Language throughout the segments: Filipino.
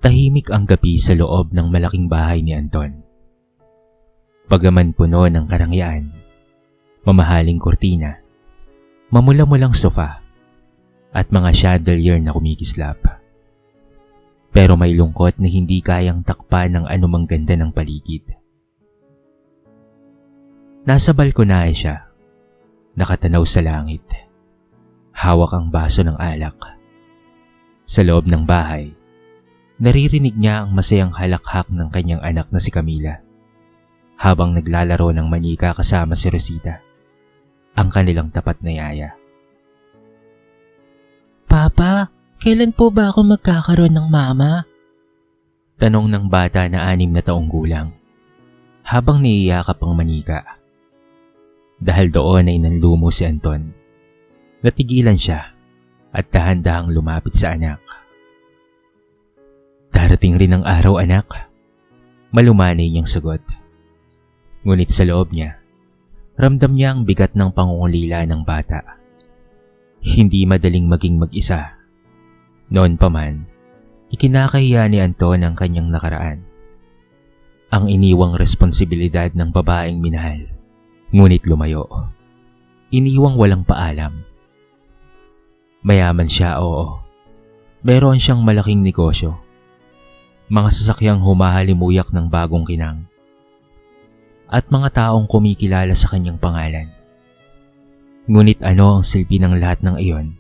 Tahimik ang gabi sa loob ng malaking bahay ni Anton. Bagaman puno ng karangyaan, mamahaling kurtina, mamula-mulang sofa, at mga chandelier na kumikislap. Pero may lungkot na hindi kayang takpan ng anumang ganda ng paligid. Nasa balkonahe siya, nakatanaw sa langit. Hawak ang baso ng alak. Sa loob ng bahay, naririnig niya ang masayang halakhak ng kanyang anak na si Camila habang naglalaro ng manika kasama si Rosita, ang kanilang tapat na yaya. Papa, kailan po ba ako magkakaroon ng mama? Tanong ng bata na 6 na taong gulang habang niyayakap ang manika. Dahil doon ay nanlumo si Anton. Natigilan siya at dahan-dahang lumapit sa anak. Darating rin ang araw, anak. Malumanay niyang sagot. Ngunit sa loob niya, ramdam niya ang bigat ng pangungulila ng bata. Hindi madaling maging mag-isa. Noon pa man, ikinakahiya ni Anton ang kanyang nakaraan. Ang iniwang responsibilidad ng babaeng minahal, ngunit lumayo. Iniwang walang paalam. Mayaman siya, oo. Meron siyang malaking negosyo. Mga sasakyang humahalimuyak ng bagong kinang. At mga taong kumikilala sa kanyang pangalan. Ngunit ano ang silbi ng lahat ng iyon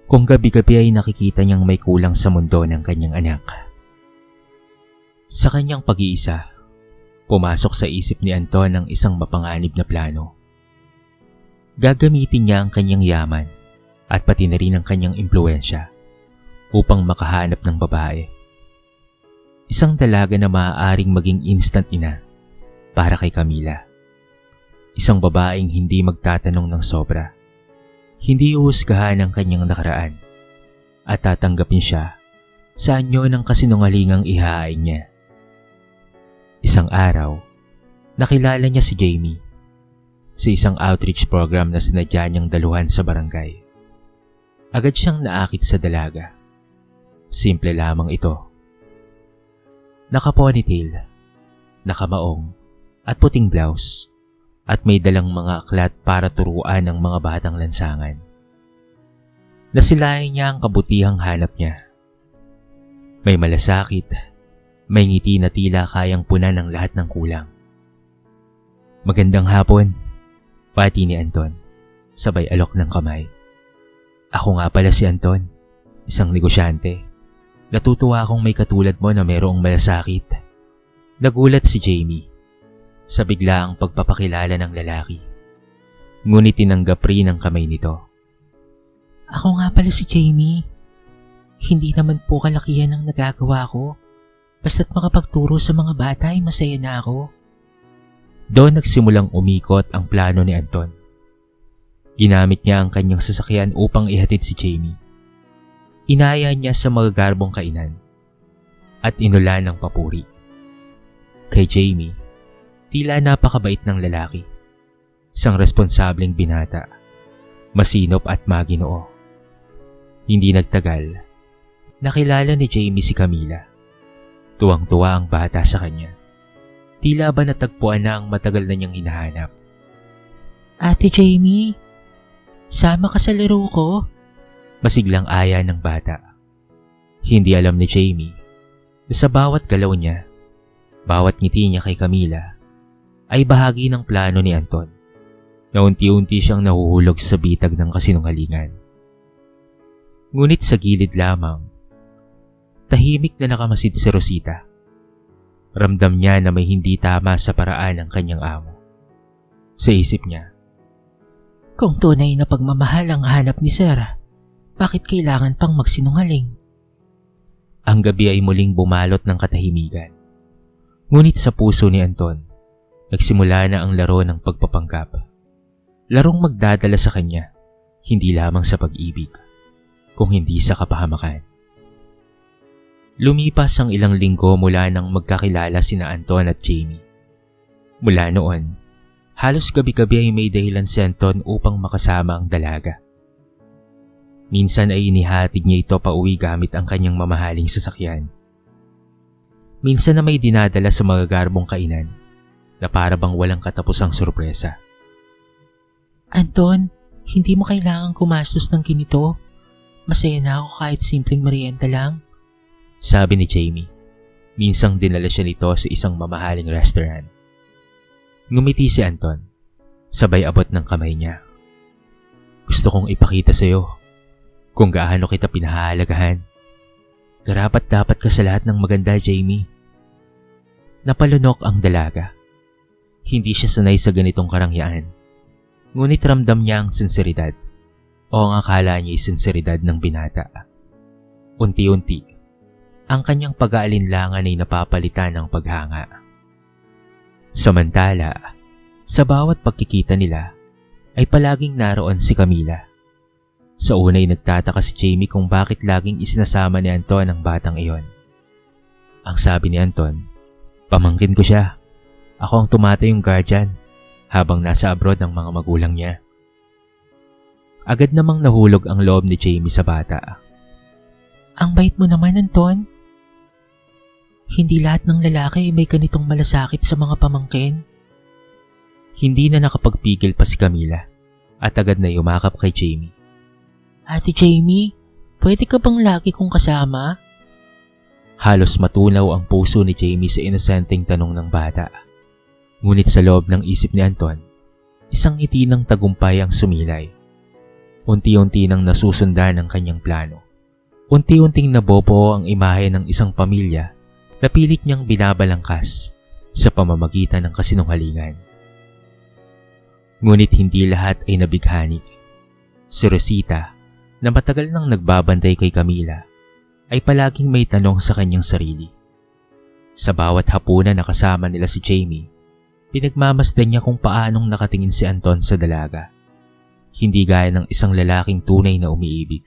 kung gabi-gabi ay nakikita niyang may kulang sa mundo ng kanyang anak? Sa kanyang pag-iisa, pumasok sa isip ni Anton ang isang mapanganib na plano. Gagamitin niya ang kanyang yaman at pati na rin ang kanyang impluwensya upang makahanap ng babae. Isang dalaga na maaaring maging instant ina para kay Camila. Isang babaeng hindi magtatanong ng sobra. Hindi uhusgahan ang kanyang nakaraan at tatanggapin siya sa anyo ng kasinungalingang ihahain niya. Isang araw, nakilala niya si Jamie sa isang outreach program na sinadya niyang daluhan sa barangay. Agad siyang naakit sa dalaga. Simple lamang ito. Naka-ponytail, nakamaong at puting blouse at may dalang mga aklat para turuan ng mga batang lansangan. Nasilayan niya ang kabutihang hanap niya. May malasakit, may ngiti na tila kayang punan ng lahat ng kulang. Magandang hapon, pati ni Anton, sabay alok ng kamay. Ako nga pala si Anton, isang negosyante. Natutuwa akong may katulad mo na mayroong malasakit. Nagulat si Jamie sa biglaang pagpapakilala ng lalaki. Ngunit tinanggap rin ang kamay nito. Ako nga pala si Jamie. Hindi naman po kalakihan ang nagagawa ko. Basta't makapagturo sa mga bata ay masaya na ako. Doon nagsimulang umikot ang plano ni Anton. Ginamit niya ang kanyang sasakyan upang ihatid si Jamie. Inaya niya sa magagarbong kainan at inulan ng papuri. Kay Jamie, tila napakabait ng lalaki. Isang responsableng binata, masinop at maginoo. Hindi nagtagal, nakilala ni Jamie si Camila. Tuwang-tuwa ang bata sa kanya. Tila ba natagpuan na ang matagal na niyang hinahanap. Ate Jamie, sama ka sa laro ko. Masiglang aya ng bata. Hindi alam ni Jamie na sa bawat galaw niya, bawat ngiti niya kay Camila, ay bahagi ng plano ni Anton na unti-unti siyang nahuhulog sa bitag ng kasinungalingan. Ngunit sa gilid lamang, tahimik na nakamasid si Rosita. Ramdam niya na may hindi tama sa paraan ng kanyang amo. Sa isip niya, kung tunay na pagmamahal ang hanap ni Sir, bakit kailangan pang magsinungaling? Ang gabi ay muling bumalot ng katahimikan. Ngunit sa puso ni Anton, nagsimula na ang laro ng pagpapanggap. Larong magdadala sa kanya, hindi lamang sa pag-ibig, kung hindi sa kapahamakan. Lumipas ang ilang linggo mula nang magkakilala sina Anton at Jamie. Mula noon, halos gabi-gabi ay may dahilan si Anton upang makasama ang dalaga. Minsan ay inihatid niya ito pauwi gamit ang kanyang mamahaling sasakyan. Minsan na may dinadala sa magagarbong kainan na para bang walang katapusang sorpresa. Anton, hindi mo kailangang gumastos ng ganito. Masaya na ako kahit simpleng merienda lang. Sabi ni Jamie. Minsang dinala siya nito sa isang mamahaling restaurant. Ngumiti si Anton. Sabay abot ng kamay niya. Gusto kong ipakita sa iyo kung gaano kita pinahahalagahan. Karapat dapat ka sa lahat ng maganda, Jamie. Napalunok ang dalaga. Hindi siya sanay sa ganitong karangyaan. Ngunit ramdam niya ang sinseridad o ang akala niya ay sinseridad ng binata. Unti-unti, ang kanyang pag-aalinlangan ay napapalitan ng paghanga. Samantala, sa bawat pagkikita nila ay palaging naroon si Camila. Sa una ay nagtataka si Jamie kung bakit laging isinasama ni Anton ang batang iyon. Ang sabi ni Anton, pamangkin ko siya. Ako ang tumatayong guardian habang nasa abroad ng mga magulang niya. Agad namang nahulog ang loob ni Jamie sa bata. Ang bait mo naman, Anton. Hindi lahat ng lalaki may ganitong malasakit sa mga pamangkin. Hindi na nakapagpigil pa si Camila at agad na yumakap kay Jamie. Ate Jamie, pwede ka bang lagi kong kasama? Halos matunaw ang puso ni Jamie sa inosenteng tanong ng bata. Ngunit sa loob ng isip ni Anton, isang ngiti ng tagumpay ang sumilay. Unti-unti nang nasusundan ang kanyang plano. Unti-unting nabobo ang imahe ng isang pamilya na pilit niyang binabalangkas sa pamamagitan ng kasinungalingan. Ngunit hindi lahat ay nabighani. Si Rosita, na matagal nang nagbabantay kay Camila, ay palaging may tanong sa kanyang sarili. Sa bawat hapunan na kasama nila si Jamie, pinagmamasdan niya kung paanong nakatingin si Anton sa dalaga. Hindi gaya ng isang lalaking tunay na umiibig,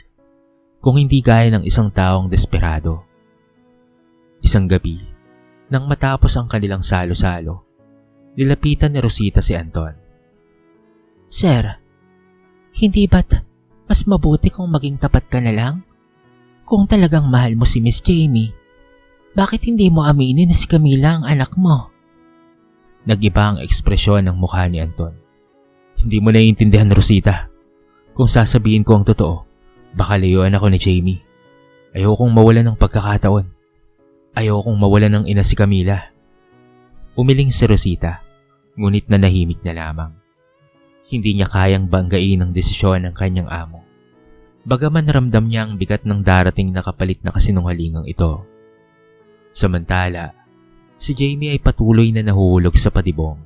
kung hindi gaya ng isang taong desperado. Isang gabi, nang matapos ang kanilang salo-salo, nilapitan ni Rosita si Anton. Sir, hindi ba't mas mabuti kung maging tapat ka na lang? Kung talagang mahal mo si Miss Jamie, bakit hindi mo aminin na si Camila ang anak mo? Nag-iba ang ekspresyon ng mukha ni Anton. Hindi mo naiintindihan, Rosita. Kung sasabihin ko ang totoo, baka layuan ako ni Jamie. Ayokong mawalan ng pagkakataon. Ayokong mawalan ng ina si Camila. Umiling si Rosita, ngunit nanahimik na lamang. Hindi niya kayang banggain ang desisyon ng kanyang amo. Bagaman ramdam niya ang bigat ng darating na kapalit na kasinungalingang ito. Samantala, si Jamie ay patuloy na nahuhulog sa padibong.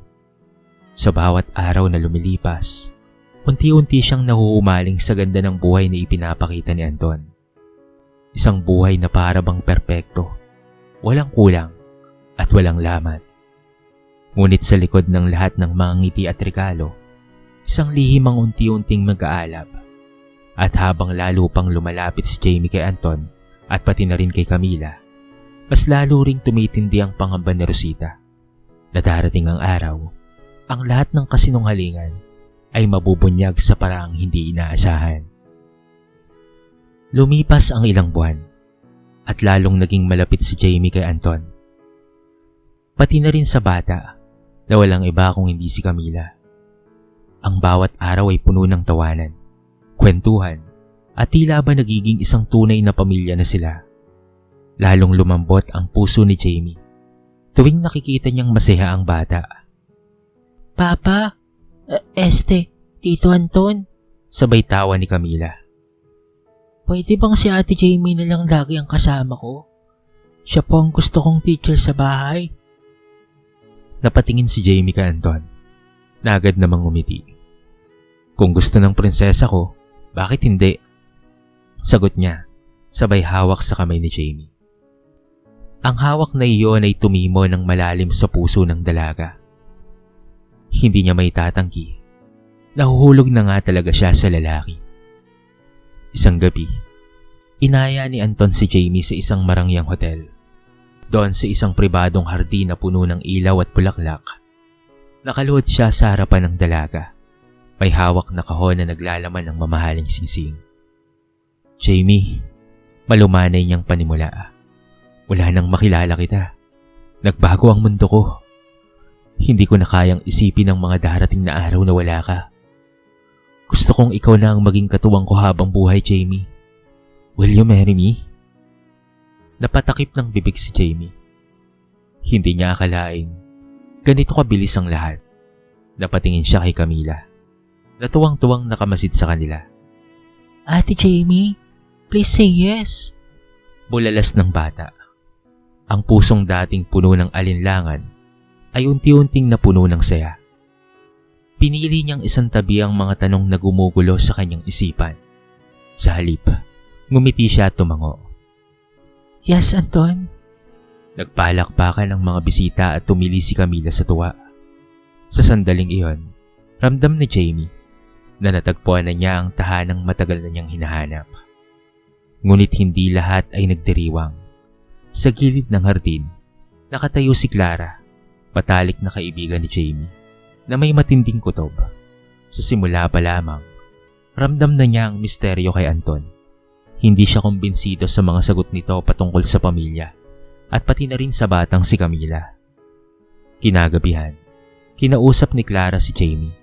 Sa bawat araw na lumilipas, unti-unti siyang nahuhumaling sa ganda ng buhay na ipinapakita ni Anton. Isang buhay na para bang perpekto, walang kulang at walang lamat. Ngunit sa likod ng lahat ng mga ngiti at regalo, isang lihim ang unti-unting mag-aalab. At habang lalo pang lumalapit si Jamie kay Anton at pati na rin kay Camila, mas lalo ring tumitindi ang pangamba ni Rosita na darating ang araw, ang lahat ng kasinungalingan ay mabubunyag sa paraang hindi inaasahan. Lumipas ang ilang buwan at lalong naging malapit si Jamie kay Anton. Pati na rin sa bata na walang iba kung hindi si Camila. Ang bawat araw ay puno ng tawanan, kwentuhan, at tila ba nagiging isang tunay na pamilya na sila. Lalong lumambot ang puso ni Jamie tuwing nakikita niyang masaya ang bata. Papa, Tito Anton, sabay tawa ni Camila. Pwede bang si Ate Jamie na lang lagi ang kasama ko? Siya po ang gusto kong teacher sa bahay. Napatingin si Jamie kay Anton na agad namang umiti. Kung gusto ng prinsesa ko, bakit hindi? Sagot niya, sabay hawak sa kamay ni Jamie. Ang hawak na iyon ay tumimo ng malalim sa puso ng dalaga. Hindi niya may tatanggi. Nahuhulog na nga talaga siya sa lalaki. Isang gabi, inaya ni Anton si Jamie sa isang marangyang hotel. Doon sa isang pribadong hardin na puno ng ilaw at bulaklak, nakaluhod siya sa harapan ng dalaga. May hawak na kahon na naglalaman ng mamahaling singsing. Jamie, malumanay niyang panimula. Wala nang makilala kita. Nagbago ang mundo ko. Hindi ko na kayang isipin ang mga darating na araw na wala ka. Gusto kong ikaw na ang maging katuwang ko habang buhay, Jamie. Will you marry me? Napatakip ng bibig si Jamie. Hindi niya akalain ganito kabilis ang lahat. Napatingin siya kay Camila. Natuwang-tuwang nakamasid sa kanila. Ate Jamie, please say yes. Bulalas ng bata. Ang pusong dating puno ng alinlangan ay unti-unting napuno ng saya. Pinili niyang isantabi ang mga tanong na gumugulo sa kanyang isipan. Sa halip, ngumiti siya at tumango. Yes, Anton. Nagpalakpakan ang mga bisita at tumili si Camila sa tuwa. Sa sandaling iyon, ramdam ni Jamie na natagpuan na niya ang tahanang matagal na niyang hinahanap. Ngunit hindi lahat ay nagdiriwang. Sa gilid ng hardin, nakatayo si Clara, patalik na kaibigan ni Jamie, na may matinding kutob. Sa simula pa lamang, ramdam na niya ang misteryo kay Anton. Hindi siya kumbinsido sa mga sagot nito patungkol sa pamilya at pati na rin sa batang si Camila. Kinagabihan, kinausap ni Clara si Jamie.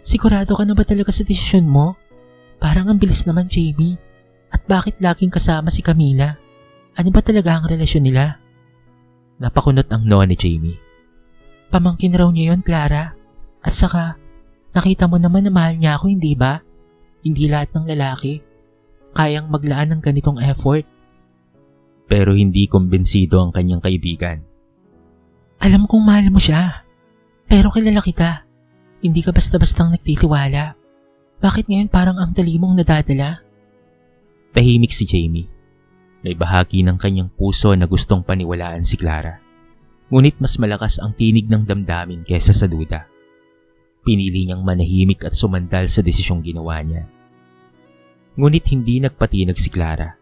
Sigurado ka na ba talaga sa desisyon mo? Parang ang bilis naman, Jamie. At bakit laging kasama si Camila? Ano ba talaga ang relasyon nila? Napakunot ang noa ni Jamie. Pamangkin raw niya yon, Clara. At saka, nakita mo naman na mahal niya ako, hindi ba? Hindi lahat ng lalaki kayang maglaan ng ganitong effort. Pero hindi kumbinsido ang kanyang kaibigan. Alam kong mahal mo siya. Pero kilala kita. Hindi ka basta-bastang nagtitiwala. Bakit ngayon parang ang dali mong nadadala? Tahimik si Jamie. May bahagi ng kanyang puso na gustong paniwalaan si Clara. Ngunit mas malakas ang tinig ng damdamin kaysa sa duda. Pinili niyang manahimik at sumandal sa desisyong ginawa niya. Ngunit hindi nagpatinag si Clara.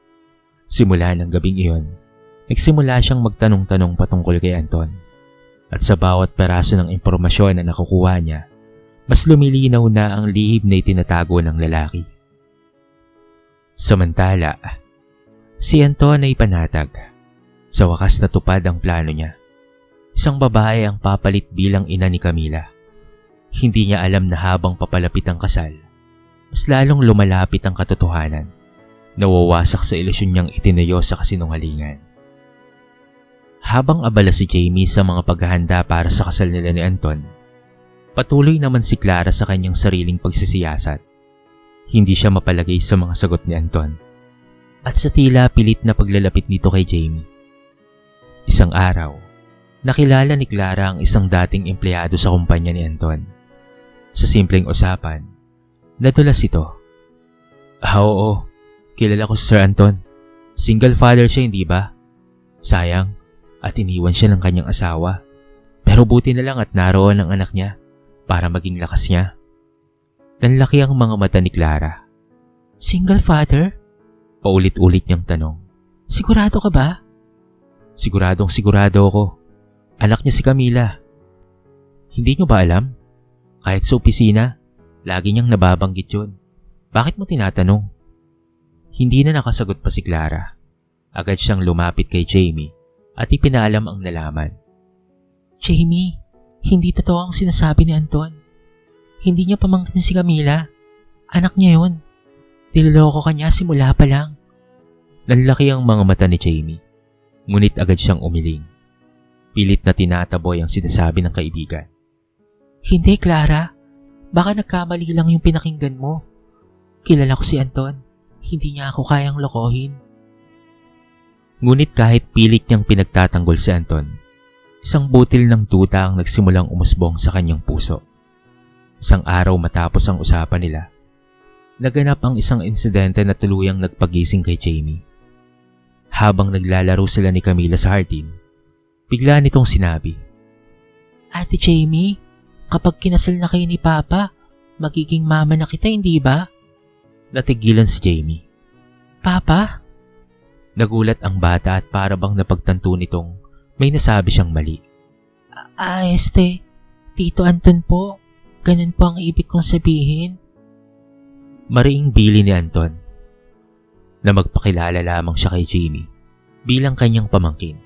Simula ng gabing iyon, nagsimula siyang magtanong-tanong patungkol kay Anton. At sa bawat peraso ng impormasyon na nakukuha niya, mas lumilinaw na ang lihim na itinatago ng lalaki. Samantala, si Anton ay panatag. Sa wakas natupad ang plano niya. Isang babae ang papalit bilang ina ni Camila. Hindi niya alam na habang papalapit ang kasal, mas lalong lumalapit ang katotohanan. Nawawasak sa ilusyon niyang itinayo sa kasinungalingan. Habang abala si Jamie sa mga paghahanda para sa kasal nila ni Anton, patuloy naman si Clara sa kanyang sariling pagsisiyasat. Hindi siya mapalagay sa mga sagot ni Anton. At sa tila pilit na paglalapit nito kay Jamie. Isang araw, nakilala ni Clara ang isang dating empleyado sa kumpanya ni Anton. Sa simpleng usapan, nadulas ito. Oo, kilala ko si Sir Anton. Single father siya, hindi ba? Sayang, at iniwan siya ng kanyang asawa. Pero buti na lang at naroon ang anak niya para maging lakas niya. Nanlaki ang mga mata ni Clara. Single father? Paulit-ulit niyang tanong. Sigurado ka ba? Siguradong sigurado ako. Anak niya si Camila. Hindi niyo ba alam? Kahit sa opisina, lagi niyang nababanggit yun. Bakit mo tinatanong? Hindi na nakasagot pa si Clara. Agad siyang lumapit kay Jamie at ipinaalam ang nalaman. Jamie, hindi totoo ang sinasabi ni Anton. Hindi niya pamangkin si Camila. Anak niya yun. Niloloko ka niya simula pa lang. Nanlaki ang mga mata ni Jamie. Ngunit agad siyang umiling. Pilit na tinataboy ang sinasabi ng kaibigan. Hindi, Clara. Baka nagkamali lang yung pinakinggan mo. Kilala ko si Anton. Hindi niya ako kayang lokohin. Ngunit kahit pilit niyang pinagtatanggol si Anton, isang butil ng duda ang nagsimulang umusbong sa kanyang puso. Isang araw matapos ang usapan nila, naganap ang isang insidente na tuluyang nagpagising kay Jamie. Habang naglalaro sila ni Camila sa hardin, bigla nitong sinabi, Ate Jamie, kapag kinasal na kayo ni Papa, magiging mama na kita, hindi ba? Natigilan si Jamie. Papa? Nagulat ang bata at para bang napagtanto nitong may nasabi siyang mali. Tito Anton po. Ganun po ang ibig kong sabihin. Mariing bili ni Anton na magpakilala lamang siya kay Jamie bilang kanyang pamangkin.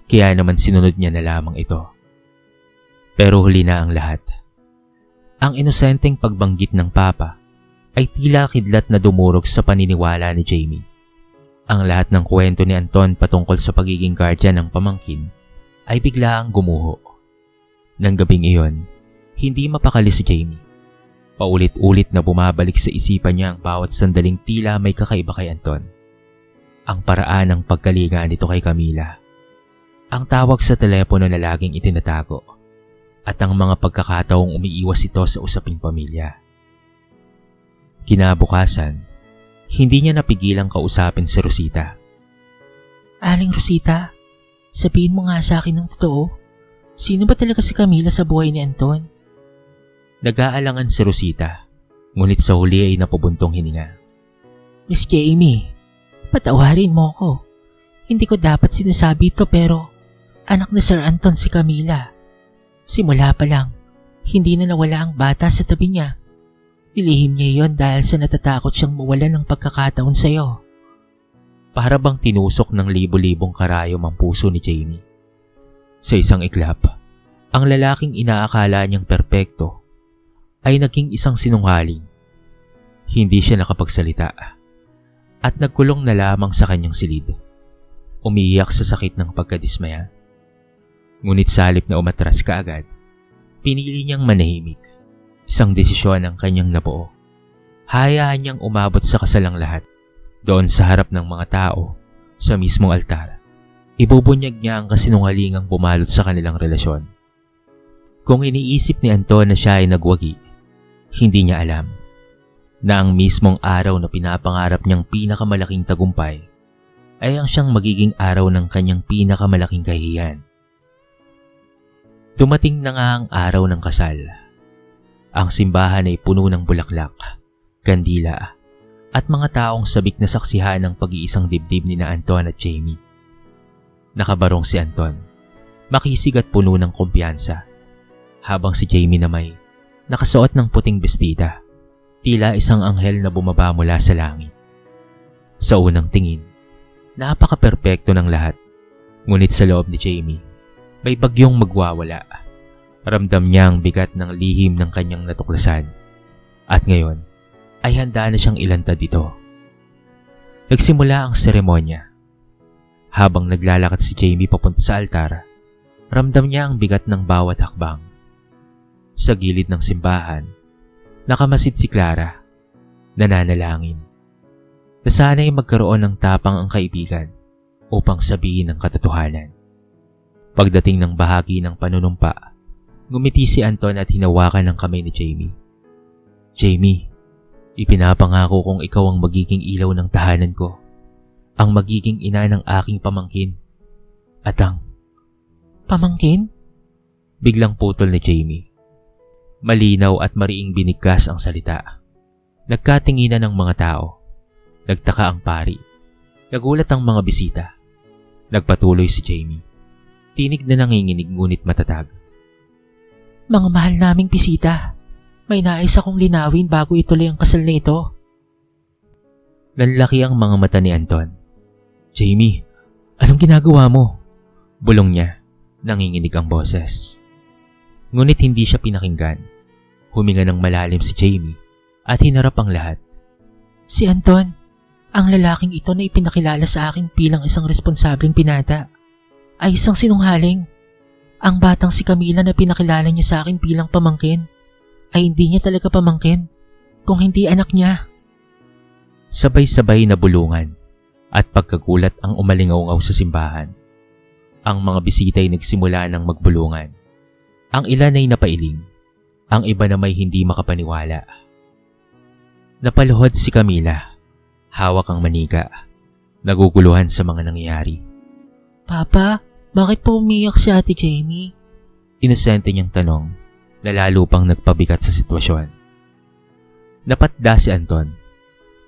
Kaya naman sinunod niya na lamang ito. Pero huli na ang lahat. Ang inosenteng pagbanggit ng papa ay tila kidlat na dumurog sa paniniwala ni Jamie. Ang lahat ng kwento ni Anton patungkol sa pagiging guardian ng pamangkin ay biglaang gumuho. Nang gabing iyon, hindi mapakali si Jamie. Paulit-ulit na bumabalik sa isipan niya ang bawat sandaling tila may kakaiba kay Anton. Ang paraan ng pagkalinga nito kay Camila. Ang tawag sa telepono na laging itinatago. At ang mga pagkakataong umiiwas ito sa usaping pamilya. Kinabukasan, hindi niya napigilang kausapin si Rosita. Aling Rosita, sabihin mo nga sa akin ng totoo. Sino ba talaga si Camila sa buhay ni Anton? Nag-aalangan si Rosita, ngunit sa huli ay napubuntong hininga. Miss Jamie, patawarin mo ko. Hindi ko dapat sinasabi ito pero anak ni Sir Anton si Camila. Simula pa lang, hindi na nawala ang bata sa tabi niya. Nilihim niya yon dahil sa natatakot siyang mawala ng pagkakataon sa iyo. Para bang tinusok ng libo-libong karayom ang puso ni Jamie. Sa isang iglap, ang lalaking inaakala niyang perpekto ay naging isang sinungaling. Hindi siya nakapagsalita at nagkulong na lamang sa kanyang silid. Umiiyak sa sakit ng pagkadismaya. Ngunit sa halip na umatras kaagad, pinili niyang manahimik. Isang desisyon ang kanyang nabuo. Hayaan niyang umabot sa kasalang lahat. Doon sa harap ng mga tao, sa mismong altar, ibubunyag niya ang kasinungalingang bumalot sa kanilang relasyon. Kung iniisip ni Anton na siya ay nagwagi, hindi niya alam na ang mismong araw na pinapangarap niyang pinakamalaking tagumpay ay ang siyang magiging araw ng kanyang pinakamalaking kahihiyan. Dumating na nga ang araw ng kasal. Ang simbahan ay puno ng bulaklak, kandila, at mga taong sabik na saksihan ng pag-iisang dibdib ni na Anton at Jamie. Nakabarong si Anton, makisig at puno ng kumpiyansa, habang si Jamie na may nakasuot ng puting bestida, tila isang anghel na bumaba mula sa langit. Sa unang tingin, napaka-perpekto ng lahat, ngunit sa loob ni Jamie, may bagyong magwawala. Ramdam niya ang bigat ng lihim ng kanyang natuklasan. At ngayon, ay handa na siyang ilantad dito. Nagsimula ang seremonya. Habang naglalakad si Jamie papunta sa altar, ramdam niya ang bigat ng bawat hakbang. Sa gilid ng simbahan, nakamasid si Clara, nananalangin. Nasanay magkaroon ng tapang ang kaibigan upang sabihin ang katotohanan. Pagdating ng bahagi ng panunumpa, ngumiti si Anton at hinawakan ang kamay ni Jamie. Jamie, ipinapangako kong ikaw ang magiging ilaw ng tahanan ko, ang magiging ina ng aking pamangkin, at ang... Pamangkin? Biglang putol ni Jamie. Malinaw at mariing binigkas ang salita. Nagkatinginan ng mga tao. Nagtaka ang pari. Nagulat ang mga bisita. Nagpatuloy si Jamie. Tinig na nanginginig ngunit matatag. Mga mahal naming bisita, may nais akong linawin bago ituloy ang kasal na ito. Nanlaki ang mga mata ni Anton. Jamie, anong ginagawa mo? Bulong niya, nanginginig ang boses. Ngunit hindi siya pinakinggan. Huminga ng malalim si Jamie at hinarap ang lahat. Si Anton, ang lalaking ito na ipinakilala sa akin bilang isang responsableng pinata, ay isang sinungaling. Ang batang si Camila na pinakilala niya sa akin bilang pamangkin ay hindi niya talaga pamangkin, kung hindi anak niya. Sabay-sabay na bulungan at pagkagulat ang umalingaw-ngaw sa simbahan. Ang mga bisita ay nagsimula ng magbulungan. Ang ilan ay napailing, ang iba na may hindi makapaniwala. Napaluhod si Camila, hawak ang manika, naguguluhan sa mga nangyayari. Papa, bakit po umiyak si Ate Jamie? Inosente niyang tanong na lalo pang nagpabigat sa sitwasyon. Napatda si Anton.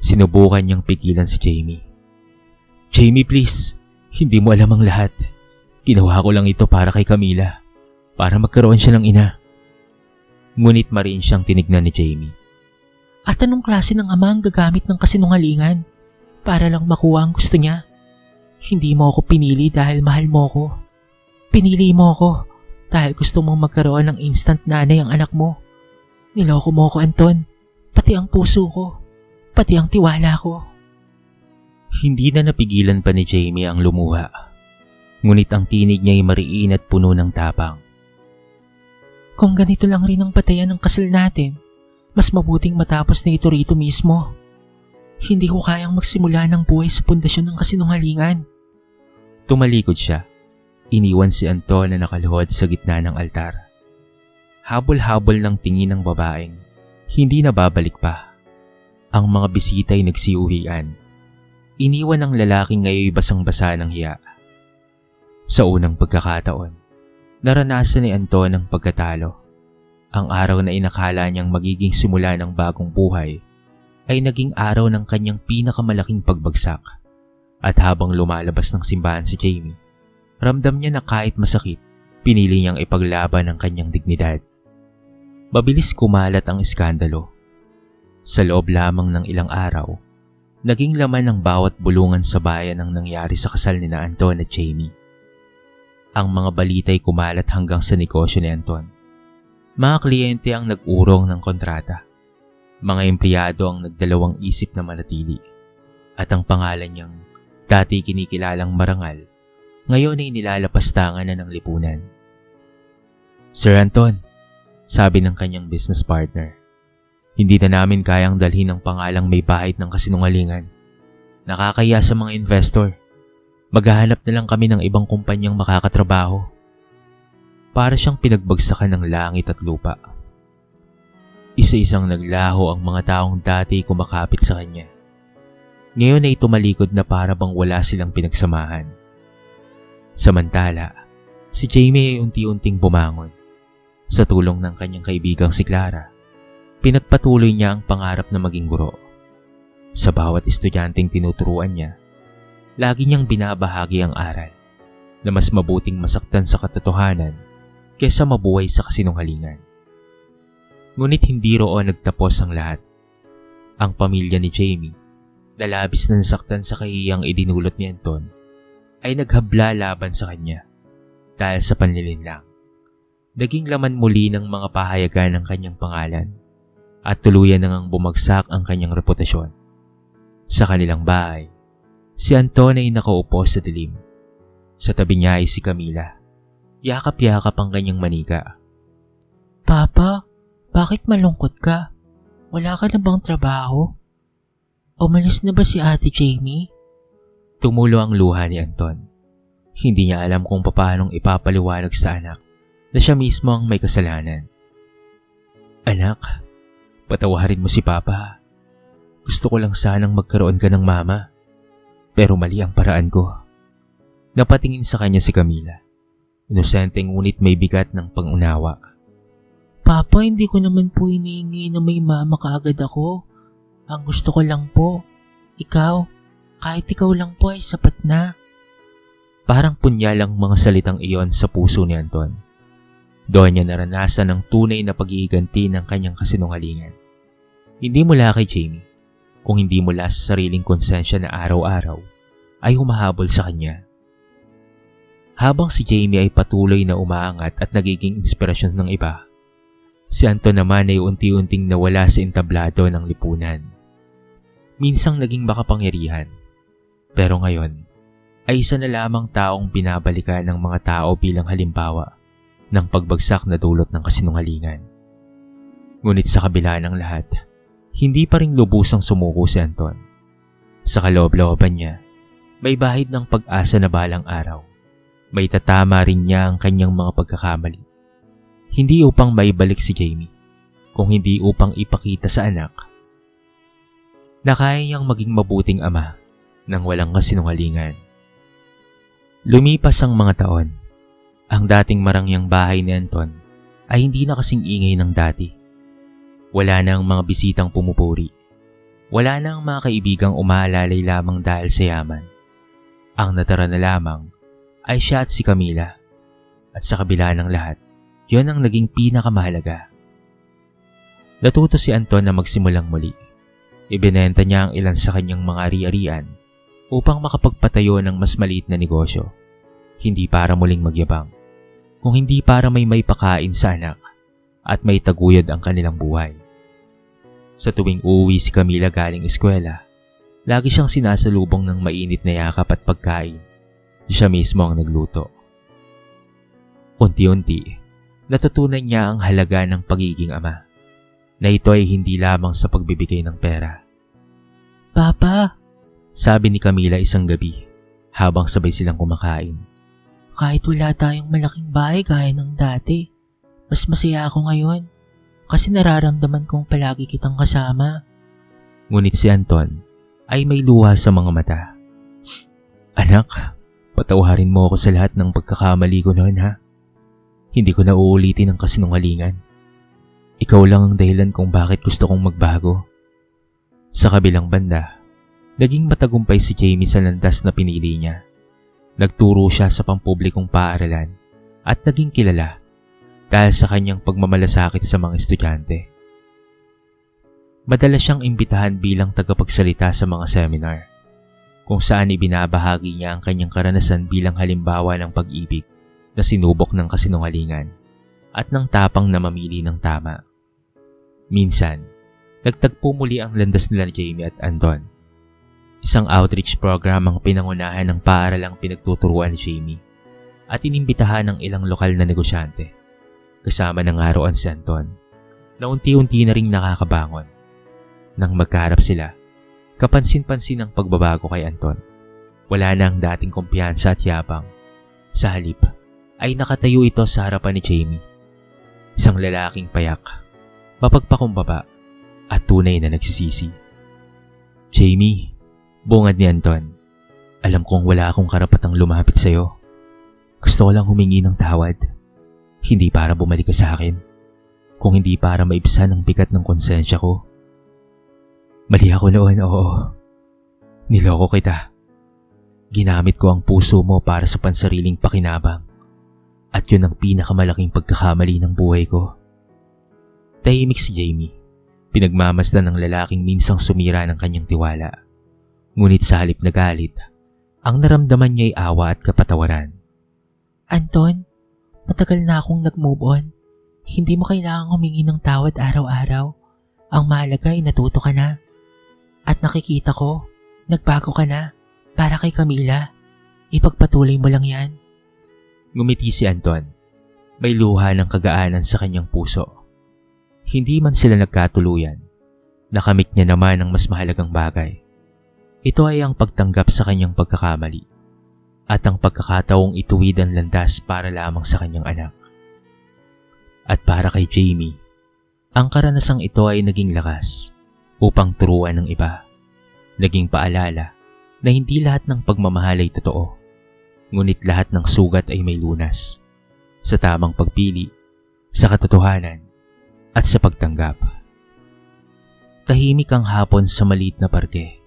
Sinubukan niyang pigilan si Jamie. Jamie, please. Hindi mo alam ang lahat. Ginawa ko lang ito para kay Camila. Para magkaroon siya ng ina. Ngunit mariin siyang tinignan ni Jamie. At anong klase ng ama ang gagamit ng kasinungalingan para lang makuha ang gusto niya? Hindi mo ako pinili dahil mahal mo ko. Pinili mo ako dahil gusto mong magkaroon ng instant nanay ang anak mo. Niloko mo ako, Anton. Pati ang puso ko. Pati ang tiwala ko. Hindi na napigilan pa ni Jamie ang lumuha. Ngunit ang tinig niya ay mariin at puno ng tapang. Kung ganito lang rin ang batayan ng kasal natin, mas mabuting matapos na ito rito mismo. Hindi ko kayang magsimula ng buhay sa pundasyon ng kasinungalingan. Tumalikod siya. Iniwan si Anton na nakaluhod sa gitna ng altar. Habol-habol ng tingin ng babaeng. Hindi na babalik pa. Ang mga bisita ay nagsiuwian. Iniwan ng lalaking ngayon basang-basa ng hiya. Sa unang pagkakataon, naranasan ni Anton ang pagkatalo. Ang araw na inakala niyang magiging simula ng bagong buhay ay naging araw ng kanyang pinakamalaking pagbagsak. At habang lumalabas ng simbahan si Jamie, ramdam niya na kahit masakit, pinili niyang ipaglaban ang kanyang dignidad. Mabilis kumalat ang iskandalo. Sa loob lamang ng ilang araw, naging laman ng bawat bulungan sa bayan ang nangyari sa kasal ni Anton at Jamie. Ang mga balita'y kumalat hanggang sa negosyo ni Anton. Mga kliyente ang nag-urong ng kontrata. Mga empleyado ang nagdalawang isip na manatili. At ang pangalan niyang dati kinikilalang marangal, ngayon ay nilalapastangan na ng lipunan. Sir Anton, sabi ng kanyang business partner, hindi na namin kayang dalhin ang pangalang may bahid ng kasinungalingan. Nakakaya sa mga investor. Maghahanap na lang kami ng ibang kumpanyang makakatrabaho. Para siyang pinagbagsakan ng langit at lupa. Isa-isang naglaho ang mga taong dati kumakapit sa kanya. Ngayon ay tumalikod na para bang wala silang pinagsamahan. Samantala, si Jamie ay unti-unting bumangon. Sa tulong ng kanyang kaibigang si Clara, pinagpatuloy niya ang pangarap na maging guro. Sa bawat estudyanteng tinuturuan niya, lagi niyang binabahagi ang aral na mas mabuting masaktan sa katotohanan kaysa mabuhay sa kasinungalingan. Ngunit hindi roon nagtapos ang lahat. Ang pamilya ni Jamie, na labis na nasaktan sa kahiyang idinulot ni Anton, ay naghabla laban sa kanya dahil sa panlilinlang. Naging laman muli ng mga pahayagan ng kanyang pangalan at tuluyan nang bumagsak ang kanyang reputasyon. Sa kanilang bahay, si Anton ay nakaupo sa dilim. Sa tabi niya ay si Camila. Yakap-yakap ang kanyang manika. Papa, bakit malungkot ka? Wala ka na bang trabaho? Umalis na ba si Ate Jamie? Tumulo ang luha ni Anton. Hindi niya alam kung paanong ipapaliwanag sa anak na siya mismo ang may kasalanan. Anak, patawarin mo si Papa. Gusto ko lang sanang magkaroon ka ng mama. Pero mali ang paraan ko. Napatingin sa kanya si Camila. Inosente ngunit may bigat ng pangunawa. Papa, hindi ko naman po hinihingi na may mama kaagad ako. Ang gusto ko lang po, ikaw, kahit ikaw lang po ay sapat na. Parang punyalang mga salitang iyon sa puso ni Anton. Doon niya naranasan ang tunay na pag-iiganti ng kanyang kasinungalingan. Hindi mula kay Jamie, kung hindi mula sa sariling konsensya na araw-araw ay humahabol sa kanya. Habang si Jamie ay patuloy na umaangat at nagiging inspirasyon ng iba, si Anton naman ay unti-unting nawala sa entablado ng lipunan. Minsang naging makapangyarihan, pero ngayon ay isa na lamang taong binabalikan ng mga tao bilang halimbawa ng pagbagsak na dulot ng kasinungalingan. Ngunit sa kabila ng lahat, hindi pa rin lubusang sumuko si Anton. Sa kaloob-looban niya, may bahid ng pag-asa na balang araw. May tatama rin niya ang kanyang mga pagkakamali. Hindi upang maibalik si Jamie, kung hindi upang ipakita sa anak na kaya niyang maging mabuting ama nang walang kasinungalingan. Lumipas ang mga taon. Ang dating marangyang bahay ni Anton ay hindi na kasing ingay ng dati. Wala na ang mga bisitang pumupuri. Wala na ang mga kaibigang umaalalay lamang dahil sa yaman. Ang natara na lamang ay siya at si Camila. At sa kabila ng lahat, yon ang naging pinakamahalaga. Natuto si Anton na magsimulang muli. Ibinenta niya ang ilan sa kanyang mga ari-arian upang makapagpatayo ng mas maliit na negosyo. Hindi para muling magyabang, kung hindi para may pakain sa anak at may taguyod ang kanilang buhay. Sa tuwing uuwi si Camila galing eskwela, lagi siyang sinasalubong ng mainit na yakap at pagkain. Siya mismo ang nagluto. Unti-unti, natutunan niya ang halaga ng pagiging ama, na ito ay hindi lamang sa pagbibigay ng pera. Papa, Sabi ni Camila isang gabi habang sabay silang kumakain. kahit wala tayong malaking bahay gaya ng dati, mas masaya ako ngayon kasi nararamdaman kong palagi kitang kasama. Ngunit si Anton ay may luha sa mga mata. Anak, patawarin mo ako sa lahat ng pagkakamali ko noon ha. Hindi ko na uulitin ang kasinungalingan. Ikaw lang ang dahilan kung bakit gusto kong magbago. Sa kabilang banda, naging matagumpay si Jamie sa landas na pinili niya. Nagturo siya sa pampublikong paaralan at naging kilala dahil sa kanyang pagmamalasakit sa mga estudyante. Madalas siyang imbitahan bilang tagapagsalita sa mga seminar, kung saan ibinabahagi niya ang kanyang karanasan bilang halimbawa ng pag-ibig na sinubok ng kasinungalingan at ng tapang na mamili ng tama. Minsan, nagtagpo muli ang landas nila Jamie at Anton. Isang outreach program ang pinangunahan ng paaralang pinagtuturuan ni Jamie at inimbitahan ng ilang lokal na negosyante. Kasama ng arawan si Anton na unti-unti na ring nakakabangon. Nang magkaharap sila, kapansin-pansin ang pagbabago kay Anton. Wala na ang dating kumpiyansa at yabang. Sa halip, ay nakatayo ito sa harapan ni Jamie. Isang lalaking payak, mapagpakumbaba at tunay na nagsisisi. Jamie, bungad ni Anton, alam kong wala akong karapatang lumapit sa'yo. Gusto ko lang humingi ng tawad. Hindi para bumalik ka sa akin, kung hindi para maibsan ang bigat ng konsensya ko. Mali ako noon, oo. Niloko kita. Ginamit ko ang puso mo para sa pansariling pakinabang. At yun ang pinakamalaking pagkakamali ng buhay ko. Tahimik si Jamie. Pinagmamasdan ng lalaking minsang sumira ng kanyang tiwala. Ngunit sa halip na galit, ang naramdaman niya ay awa at kapatawaran. Anton, matagal na akong nag-move on. Hindi mo kailangang humingi ng tawad araw-araw. Ang mahalaga ay natuto ka na. At nakikita ko, nagbago ka na para kay Camila. Ipagpatuloy mo lang yan. Ngumiti si Anton. May luha ng kagaanan sa kanyang puso. Hindi man sila nagkatuluyan, nakamit niya naman ang mas mahalagang bagay. Ito ay ang pagtanggap sa kanyang pagkakamali at ang pagkakataong ituwid ang landas para lamang sa kanyang anak. At para kay Jamie, ang karanasang ito ay naging lakas upang turuan ng iba. Naging paalala na hindi lahat ng pagmamahal ay totoo, ngunit lahat ng sugat ay may lunas sa tamang pagpili, sa katotohanan, at sa pagtanggap. Tahimik ang hapon sa maliit na parke,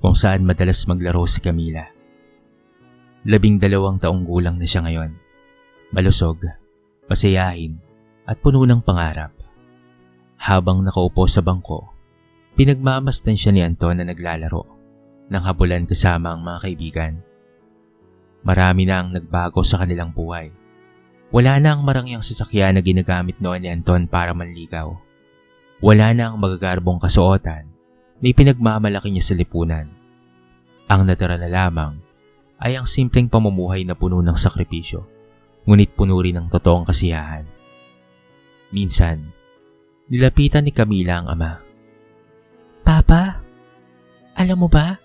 kung saan madalas maglaro si Camila. 12 taong gulang na siya ngayon, malusog, masayahin, at puno ng pangarap. Habang nakaupo sa bangko, pinagmamasdan siya ni Anton na naglalaro ng habulan kasama ang mga kaibigan. Marami na ang nagbago sa kanilang buhay. Wala na ang marangyang sasakyan na ginagamit noon ni Anton para manligaw. Wala na ang magagarbong kasuotan na ipinagmamalaki niya sa lipunan. Ang natira na lamang ay ang simpleng pamumuhay na puno ng sakripisyo, ngunit puno rin ng totoong kasiyahan. Minsan, nilapitan ni Camila ang ama. Papa, alam mo ba,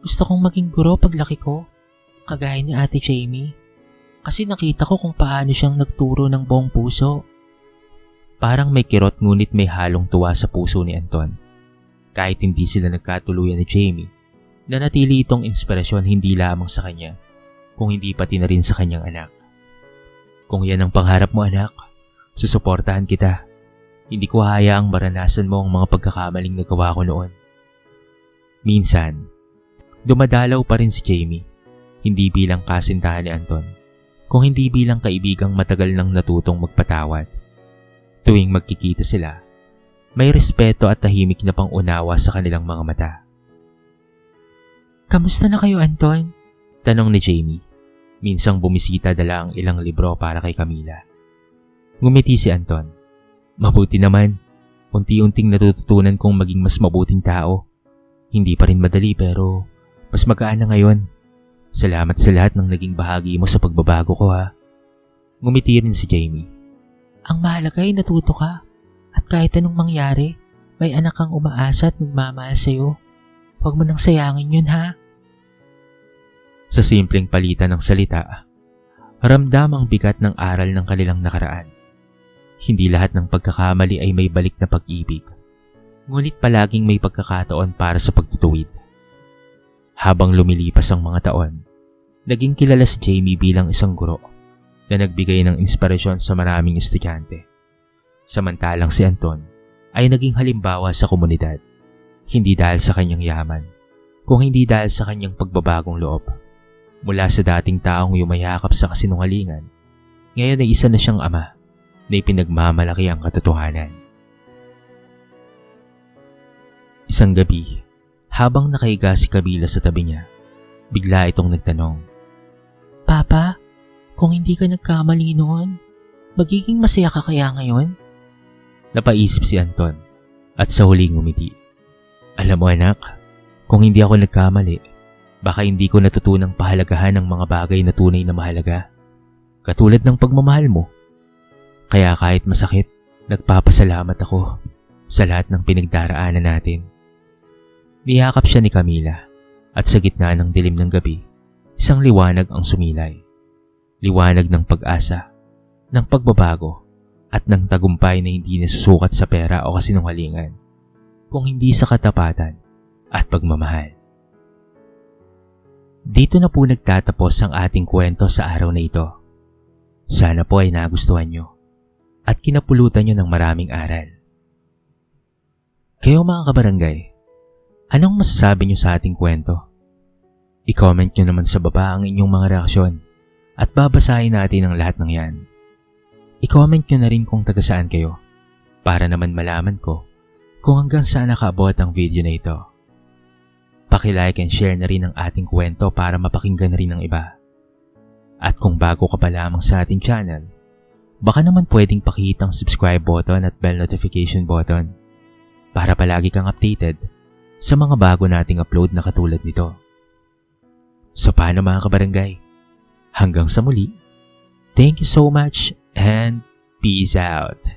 gusto kong maging guro paglaki ko, kagaya ni Ate Jamie. Kasi nakita ko kung paano siyang nagturo ng buong puso. Parang may kirot ngunit may halong tuwa sa puso ni Anton. Kahit hindi sila nagkatuluyan ni Jamie, nanatili itong inspirasyon hindi lamang sa kanya, kung hindi pati na rin sa kanyang anak. Kung yan ang pangarap mo anak, susuportahan kita. Hindi ko hayaang maranasan mo ang mga pagkakamaling nagawa ko noon. Minsan, dumadalaw pa rin si Jamie, hindi bilang kasintahan ni Anton, kung hindi bilang kaibigang matagal nang natutong magpatawad. Tuwing magkikita sila, may respeto at tahimik na pangunawa sa kanilang mga mata. Kamusta na kayo, Anton? Tanong ni Jamie. Minsang bumisita dala ang ilang libro para kay Camila. Ngumiti si Anton. Mabuti naman. Unti-unting natututunan kong maging mas mabuting tao. Hindi pa rin madali pero mas magaan na ngayon. Salamat sa lahat ng naging bahagi mo sa pagbabago ko ha. Ngumiti rin si Jamie. Ang mahalaga ay natuto ka. At kahit anong mangyari, may anak kang umaasa at nagmamahal sa'yo. Huwag mo nang sayangin yun ha. Sa simpleng palitan ng salita, ramdam ang bigat ng aral ng kanilang nakaraan. Hindi lahat ng pagkakamali ay may balik na pag-ibig. Ngunit palaging may pagkakataon para sa pagtutuwid. Habang lumilipas ang mga taon, naging kilala si Jamie bilang isang guro na nagbigay ng inspirasyon sa maraming estudyante. Samantalang si Anton ay naging halimbawa sa komunidad, hindi dahil sa kanyang yaman, kung hindi dahil sa kanyang pagbabagong loob. Mula sa dating taong yumayakap sa kasinungalingan, ngayon ay isa na siyang ama na ipinagmamalaki ang katotohanan. Isang gabi, habang nakahiga si Camila sa tabi niya, bigla itong nagtanong, Papa, kung hindi ka nagkamali noon, magiging masaya ka kaya ngayon? Napaisip si Anton at sa huling ngumiti. Alam mo anak, kung hindi ako nagkamali, baka hindi ko natutunang pahalagahan ang mga bagay na tunay na mahalaga. Katulad ng pagmamahal mo. Kaya kahit masakit, nagpapasalamat ako sa lahat ng pinagdaraanan natin. Niyakap siya ni Camila at sa gitna ng dilim ng gabi, isang liwanag ang sumilay. Liwanag ng pag-asa, ng pagbabago, at ng tagumpay na hindi nasusukat sa pera o kasinungalingan, kung hindi sa katapatan at pagmamahal. Dito na po nagtatapos ang ating kwento sa araw na ito. Sana po ay nagustuhan nyo at kinapulutan nyo ng maraming aral. Kayo mga kabarangay, anong masasabi nyo sa ating kwento? I-comment nyo naman sa baba ang inyong mga reaksyon at babasahin natin ang lahat ng yan. I-comment nyo na rin kung taga saan kayo para naman malaman ko kung hanggang saan nakaabot ang video na ito. Paki-like and share na rin ang ating kwento para mapakinggan na rin ng iba. At kung bago ka pa lamang sa ating channel, baka naman pwedeng pakihit ang subscribe button at bell notification button para palagi kang updated sa mga bago nating upload na katulad nito. So paano mga kabarangay? Hanggang sa muli, thank you so much and peace out!